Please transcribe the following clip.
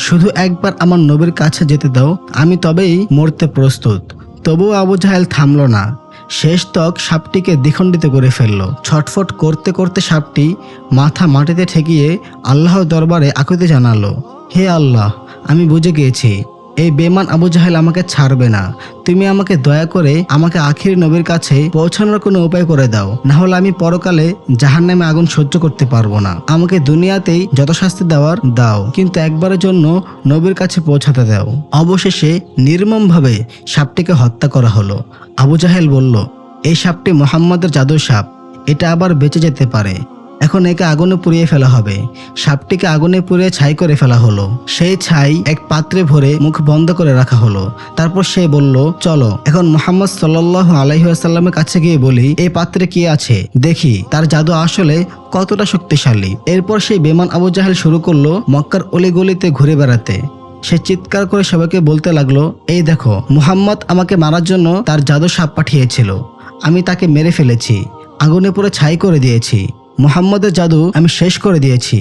শুধু একবার আমার নবীর কাছে যেতে দাও, আমি তবেই মরতে প্রস্তুত। তবুও আবু জাহেল থামল না। শেষ তক সাপটিকে দ্বিখণ্ডিত করে ফেলল। ছটফট করতে করতে সাপটি মাথা মাটিতে ঠেকিয়ে আল্লাহর দরবারে আকুতি জানালো, হে আল্লাহ, আমি বুঝে গিয়েছি এই বেমান আবু জাহেল আমাকে ছাড়বে না। তুমি আমাকে দয়া করে আমাকে আখির নবীর কাছে পৌঁছানোর কোনো উপায় করে দাও, না হলে আমি পরকালে জাহান্নামে আগুন সহ্য করতে পারবো না। আমাকে দুনিয়াতেই যত শাস্তি দেওয়ার দাও, কিন্তু একবারের জন্য নবীর কাছে পৌঁছাতে দাও। অবশেষে নির্মমভাবে সাপটিকে হত্যা করা হলো। আবু জাহেল বলল, এই সাপটি মুহাম্মাদের জাদুর সাপ, এটা আবার বেঁচে যেতে পারে। এখন একে আগুনে পুড়িয়ে ফেলা হবে। সাপটিকে আগুনে পুড়িয়ে ছাই করে ফেলা হলো। সেই ছাই এক পাত্রে ভরে মুখ বন্ধ করে রাখা হলো। তারপর সে বলল, চলো এখন মুহাম্মদ সাল্লাল্লাহু আলাইহি ওয়াসাল্লামের কাছে গিয়ে বলি এই পাত্রে কি আছে, দেখি তার জাদু আসলে কতটা শক্তিশালী। এরপর সেই বেমান আবু জাহেল শুরু করলো মক্কার অলিগলিতে ঘুরে বেড়াতে। সে চিৎকার করে সবাইকে বলতে লাগলো, এই দেখো, মুহাম্মদ আমাকে মারার জন্য তার জাদু সাপ পাঠিয়েছিল। আমি তাকে মেরে ফেলেছি, আগুনে পুরো ছাই করে দিয়েছি। মুহাম্মদের জাদু আমি শেষ করে দিয়েছি।